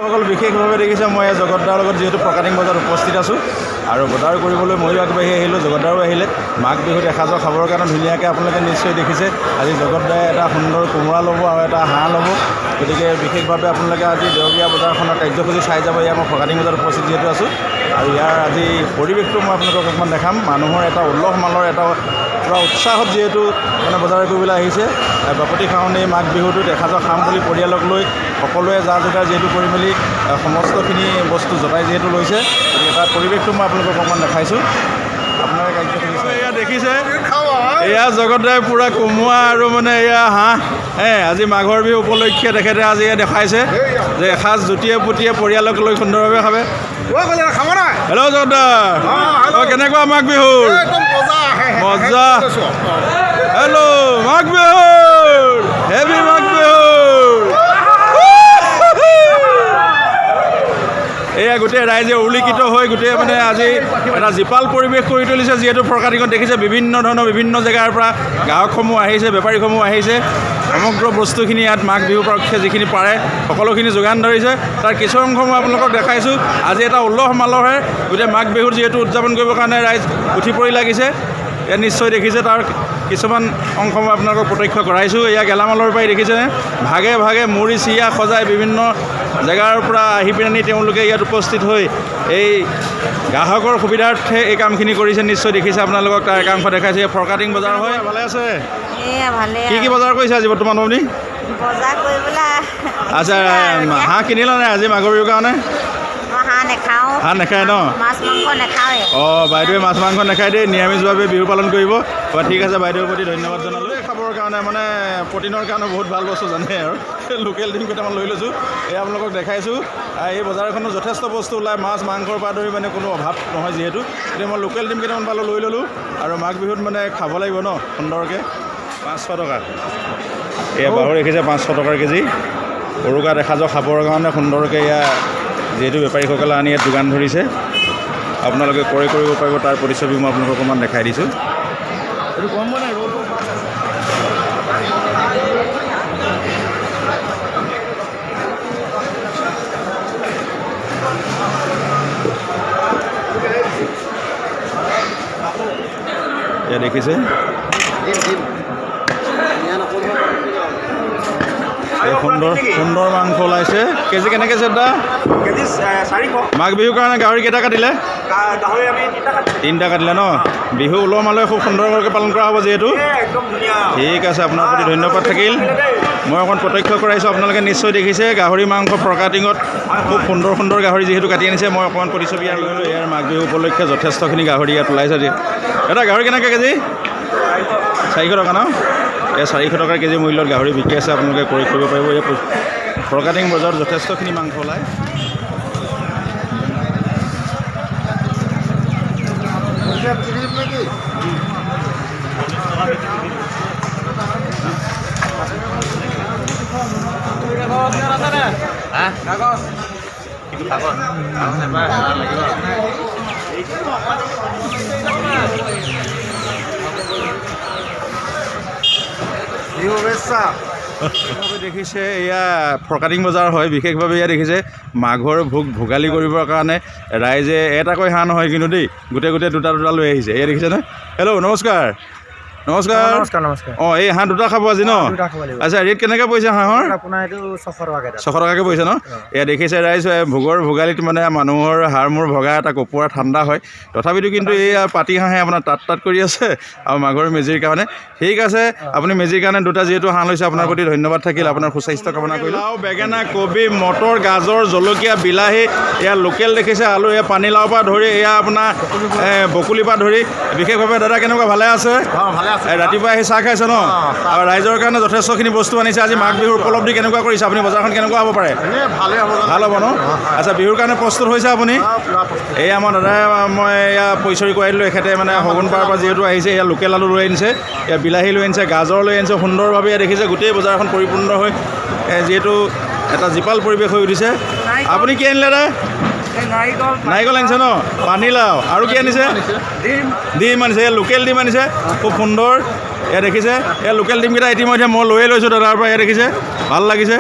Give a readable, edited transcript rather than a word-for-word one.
সকল বিশেষভাৱে দেখিছে মই জগতদাৰ লগত যিহেতু ফৰকাটিং বজাৰত উপস্থিত আছোঁ আৰু বজাৰ কৰিবলৈ ময়ো আগবাঢ়ি আহিলোঁ, জগতদাৰো আহিলে। মাঘ বিহুত এসাঁজৰ খাবৰ কাৰণে ধুনীয়াকৈ আপোনালোকে নিশ্চয় দেখিছে। আজি জগতদাৰে এটা সুন্দৰ কোমোৰা ল'ব আৰু এটা হাঁহ ল'ব। গতিকে বিশেষভাৱে আপোনালোকে আজি দেওবৰীয়া বজাৰখনৰ কাৰ্যসূচী চাই যাব। ইয়াৰ মই ফৰকাটিং বজাৰত উপস্থিত যিহেতু আছোঁ আৰু ইয়াৰ আজি পৰিৱেশটো মই আপোনালোকক অকণমান দেখাম। মানুহৰ এটা উল্লাহ মালৰ এটা পূৰা উৎসাহত যিহেতু মানে বজাৰ কৰিবলৈ আহিছে। বাপতি খাওঁতে মাঘ বিহুটোত এসাঁজৰ খাম বুলি পৰিয়ালক লৈ সকলোৱে যা যোগাৰ যিহেতু কৰি মেলি সমস্তখিনি বস্তু জটাই যিহেতু লৈছে। গতিকে তাৰ পৰিৱেশটো মই আপোনালোকক অকণমান দেখাইছোঁ। আপোনাৰ কাৰ্যসূচী এয়া দেখিছে, এয়া জগতদাই পূৰা কোমোৰা আৰু মানে এয়া হাঁহ আজি মাঘৰ বিহু উপলক্ষে তেখেতে আজি দেখাইছে যে এসাঁজ জুতিয়ে পুতিয়ে পৰিয়ালক লৈ সুন্দৰভাৱে খাবে। হেল্ল' জগতদা, কেনেকুৱা মাঘ বিহু? মজা। Hello' Magh Bihu, heavy Magh Bihu. এয়া গোটেই ৰাইজে উল্লিখিত হৈ গোটেই মানে আজি এটা জীপাল পৰিৱেশ কৰি তুলিছে। যিহেতু ফৰকাটিঙত দেখিছে বিভিন্ন ধৰণৰ বিভিন্ন জেগাৰ পৰা গ্ৰাহকসমূহ আহিছে, বেপাৰীসমূহ আহিছে। সমগ্ৰ বস্তুখিনি ইয়াত মাঘ বিহু পক্ষে যিখিনি পাৰে সকলোখিনি যোগান ধৰিছে। তাৰ কিছু অংশ মই আপোনালোকক দেখাইছোঁ। আজি এটা উল্লাহ মালহে গোটেই মাঘ বিহুত যিহেতু উদযাপন কৰিবৰ কাৰণে ৰাইজ উঠি পৰি লাগিছে। ইয়াত নিশ্চয় দেখিছে, তাৰ কিছুমান অংশ মই আপোনালোকক প্ৰত্যক্ষ কৰাইছোঁ। এয়া গেলামালৰ পৰাই দেখিছেনে, ভাগে ভাগে মুড়ি চিৰা সজাই বিভিন্ন জেগাৰ পৰা আহি পিনি তেওঁলোকে ইয়াত উপস্থিত হৈ এই গ্ৰাহকৰ সুবিধাৰ্থে এই কামখিনি কৰিছে। নিশ্চয় দেখিছে, আপোনালোকক তাৰ একাংশ দেখাইছে। ফৰকাটিং বজাৰ হয়। ভালে আছে? কি কি বজাৰ কৰিছে আজি বৰ্তমান আপুনি? আচ্ছা, হাঁহ কিনিলা নাই আজি মাঘৰ বিহুৰ কাৰণে? হাঁহ নাখায় ন? অঁ, বাইদেৱে মাছ মাংস নাখায় দেই, নিৰামিষভাৱে বিহু পালন কৰিব। ঠিক আছে, বাইদেউৰ প্ৰতি ধন্যবাদ জনালোঁ। খাবৰ কাৰণে মানে প্ৰটিনৰ কাৰণে বহুত ভাল বস্তু জানে আৰু লোকেল ডিম কেইটামান লৈ লৈছোঁ। এই আপোনালোকক দেখাইছোঁ। এই বজাৰখনত যথেষ্ট বস্তু ওলায়, মাছ মাংসৰ পৰা ধৰি মানে কোনো অভাৱ নহয় যিহেতু। এতিয়া মই লোকেল ডিম কেইটামান পালোঁ, লৈ ল'লোঁ। আৰু মাঘ বিহুত মানে খাব লাগিব ন সুন্দৰকৈ। 500 টকা। এয়া বাহু দেখিছে 500 টকাৰ কেজি। উৰুকাত এসাঁজৰ খাবৰ কাৰণে সুন্দৰকৈ এয়া যিহেতু বেপাৰীসকলে আনি ইয়াত যোগান ধৰিছে। আপোনালোকে ক্ৰয় কৰিব পাৰিব, তাৰ প্ৰতিচ্ছবি মই আপোনালোকক অকণমান দেখাই দিছোঁ। এয়া দেখিছে, এই সুন্দৰ মাংস ওলাইছে। কেজি কেনেকৈ আছে দাদা? কেজি 400। মাঘ বিহুৰ কাৰণে গাহৰি কেইটা কাটিলে? গাহৰি আমি 3টা কাটিলে ন? বিহু উলহ মালহে খুব সুন্দৰভাৱে পালন কৰা হ'ব যিহেতু। একদম ধুনীয়া। ঠিক আছে, আপোনাৰ প্ৰতি ধন্যবাদ থাকিল। মই অকণ প্ৰত্যক্ষ কৰাইছোঁ, আপোনালোকে নিশ্চয় দেখিছে। গাহৰি মাংস ফৰকাটিঙত খুব সুন্দৰ সুন্দৰ গাহৰি যিহেতু কাটি আনিছে। মই অকণমান প্ৰতিচ্ছবি ইয়াৰ লৈ ল'লোঁ। ইয়াৰ মাঘ বিহু উপলক্ষে যথেষ্টখিনি গাহৰি ইয়াত ওলাইছে। এটা গাহৰি কেনেকৈ কেজি? 400 টকা ন? এই 400 টকাৰ কেজি মূল্যত গাহৰি বিকি আছে। আপোনালোকে ক্ৰয় কৰিব পাৰিব। এই ফৰকাটিং বজাৰত যথেষ্টখিনি মাংস ওলায়। দেখিছে, এয়া ফৰকাটিং বজাৰ হয়। বিশেষভাৱে এয়া দেখিছে মাঘৰ ভোগালী কৰিবৰ কাৰণে ৰাইজে এটাকৈ হাঁহ নহয় কিন্তু দেই, গোটেই দুটা লৈ আহিছে। এয়া দেখিছেনে? হেল্ল', নমস্কাৰ। নমস্কাৰ। অঁ, এই হাঁহ 2টা খাব আজি ন? আচ্ছা, ৰেট কেনেকৈ পৰিছে হাঁহৰ? 600 টকাকৈ পৰিছে ন? এয়া দেখিছে ৰাইজ, ভোগালীত মানে মানুহৰ হাড় মূৰ ভগা এটা কপোৱা ঠাণ্ডা হয়। তথাপিতো কিন্তু এয়া পাতি হাঁহে আপোনাৰ তাত কৰি আছে আৰু মাঘৰ মেজিৰ কাৰণে। ঠিক আছে, আপুনি মেজিৰ কাৰণে 2টা যিহেতু হাঁহ লৈছে, আপোনাৰ প্ৰতি ধন্যবাদ থাকিল। আপোনাৰ সুস্বাস্থ্য কামনা কৰিলোঁ। লাও, বেঙেনা, কবি, মটৰ, গাজৰ, জলকীয়া, বিলাহী, এয়া লোকেল দেখিছে আলু, এয়া পানীলাওৰ পৰা ধৰি এয়া আপোনাৰ বকুলিৰ পৰা ধৰি বিশেষভাৱে দাদা কেনেকুৱা? ভালে আছে? ৰাতিপুৱা আহি চাহ খাইছে ন? আৰু ৰাইজৰ কাৰণে যথেষ্টখিনি বস্তু আনিছে। আজি মাঘ বিহুৰ উপলব্ধি কেনেকুৱা কৰিছে আপুনি? বজাৰখন কেনেকুৱা হ'ব পাৰে? ভাল হ'ব ন? আচ্ছা, বিহুৰ কাৰণে প্ৰস্তুত হৈছে আপুনি? এই আমাৰ দাদাই মই এয়া পৰিচয় কৰাই দিলোঁ। এখেতে মানে শগুনপাৰাৰ পৰা যিহেতু আহিছে, এয়া লোকেল আলু লৈ আনিছে, এয়া বিলাহী লৈ আনিছে, গাজৰ লৈ আনিছে। সুন্দৰভাৱে এয়া দেখিছে গোটেই বজাৰখন পৰিপূৰ্ণ হৈ যিহেতু এটা জীপাল পৰিৱেশ হৈ উঠিছে। আপুনি কি আনিলে দাদা? নাৰিকল আনিছে ন? পানীলাও আৰু কি আনিছে? ডিম আনিছে। এয়া লোকেল ডিম আনিছে, খুব সুন্দৰ। এয়া দেখিছে, এয়া লোকেল ডিমকেইটা ইতিমধ্যে মই লৈয়ে লৈছোঁ দাদাৰ পৰা। এয়া দেখিছে, ভাল লাগিছে।